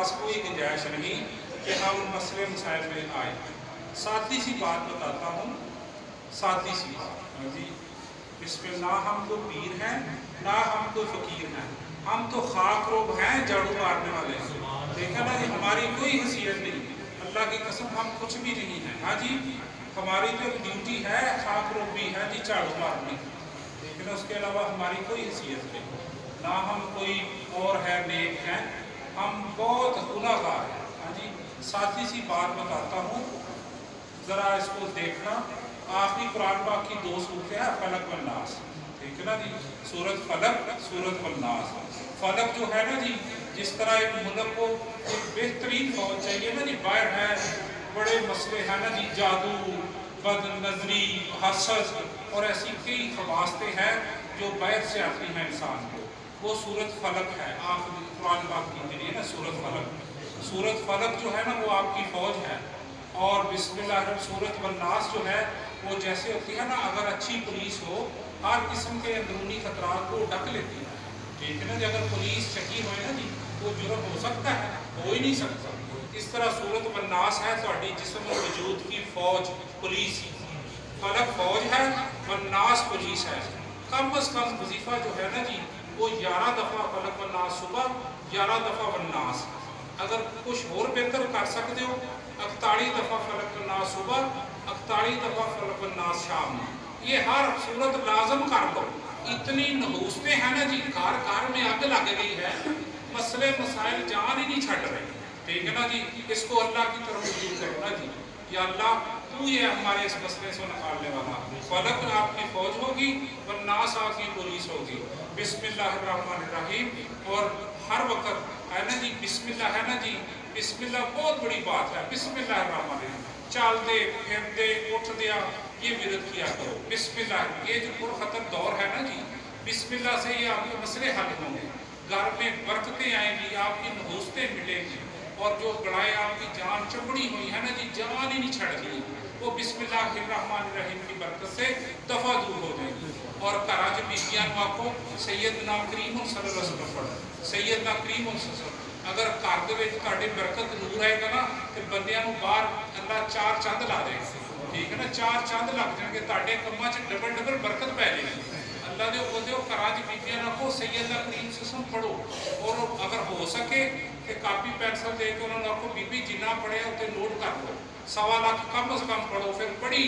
पास कोई गुंजाइश नहीं कि हम मसले मसाइल में आए। सादी सी बात बताता हूँ, सादी सी बात जी। इसमें ना हम तो पीर हैं ना हम तो फकीर हैं, हम तो खाक रोब हैं, झाड़ू मारने वाले हैं। देखा ना जी, हमारी कोई हैसियत नहीं, अल्लाह की कसम हम कुछ भी नहीं है। हाँ जी, हमारी जो ड्यूटी है खाक रोबी है जी, झाड़ू मारनी, लेकिन उसके अलावा हमारी कोई हैसियत नहीं, ना हम कोई और है नेक हैं, हम बहुत गुनाहगार हैं। हाँ जी, सादी सी बात बताता हूँ, ज़रा इसको देखना। आखिरी कुरान पाक की दो सूरतें हैं, फलक व नास, ठीक है ना जी, सूरत फलक, सूरत व नास। फलक जो है ना जी, जिस तरह एक मुल्क को एक बेहतरीन फौज चाहिए ना जी, बाहर है बड़े मसले हैं ना जी, जादू, बद नजरी, हसद और ऐसी कई खवास्तें हैं जो बाहर से आती हैं इंसान को, वो सूरत फलक है। आखिरी कुरान पाक की जरिए ना सूरत फलक, सूरत फलक जो है ना वो आपकी फौज है। और बिस्मिल्लाह सूरत वन्नास जो है वो जैसे होती है ना, अगर अच्छी पुलिस हो हर किस्म के अंदरूनी खतरात को ढक लेती है, ठीक है ना जी। अगर पुलिस चकी हो ना जी, वो जुर्म हो सकता है, हो ही नहीं सकता। इस तरह सूरत वन्नास है तो जिस्म और वजूद की फौज, पुलिस। फलक फौज है, वन्नास पुलिस है। कम अज़ कम वजीफ़ा जो है ना जी, वो 11 दफ़ा फलक वन्नास सुबह, 11 दफ़ा वन्नास। अगर कुछ और बेहतर कर सकते हो, 41 दफ़ा फलक वन्नास सुबह, 41 दफ़ा फलक वन्नास शाम। ये हर सूरत लाजम कर लो। इतनी नहूसतें हैं ना जी, घर घर में आग लग गई है, मसले मसाइल जान ही नहीं छट रहे, ठीक है ना जी। इसको अल्लाह की तरफ रुजू करो ना जी, या अल्लाह तू ये हमारे इस मसले से निकालने वाला। फलक आपकी फौज होगी, वन्नास आपकी पुलिस होगी। बिस्मिल्लाहिर्रहमानिर्रहीम। और हर वक्त है ना जी, बिस्मिल्लाह है ना जी, बिस्मिल्लाह बहुत बड़ी बात है। बिस्मिल्लाहिर्रहमानिर्रहीम, चलते फिरते उठदिया ये विरत किया करो बिस्मिल्लाह। ये जो पुरखतर दौर है ना जी, बिस्मिल्लाह से ये आपके मसले हल होंगे, घर में बरकतें आएंगी, आपकी नहूसतें मिलेंगी, और जो बड़ाई आपकी जान चुभड़ी हुई है ना जी, जान ही नहीं छड़ दी, वो बिस्मिल्लाहिर्रहमानिर्रहीम की बरकत से दफ़ा दूर हो जाएगी। और घरां च बीबियां नूं आखो सैयदना करीम सल्लल्लाहु अलैहि वसल्लम पढ़ो, सैयदना करीम अगर घर दे विच तुहाडे बरकत नूर आएगा ना, तो बंदियां नूं बाहर अल्लाह 4 चंद ला देगा, ठीक है ना। 4 चंद लग जाएंगे, तुहाडे कम्मां च डबल डबल बरकत पै जाएगी। अल्लाह दे बंदे घरां च बीबियां नूं आखो सैयदना करीम सल्लल्लाहु पढ़ो, और अगर हो सके तो कापी पेंसिल दे के उन्होंने आखो बीबी जिन्ना पढ़िया उत्ते नोट कर लो, 1.25 लाख कम अज़ कम पढ़ो, फिर बड़ी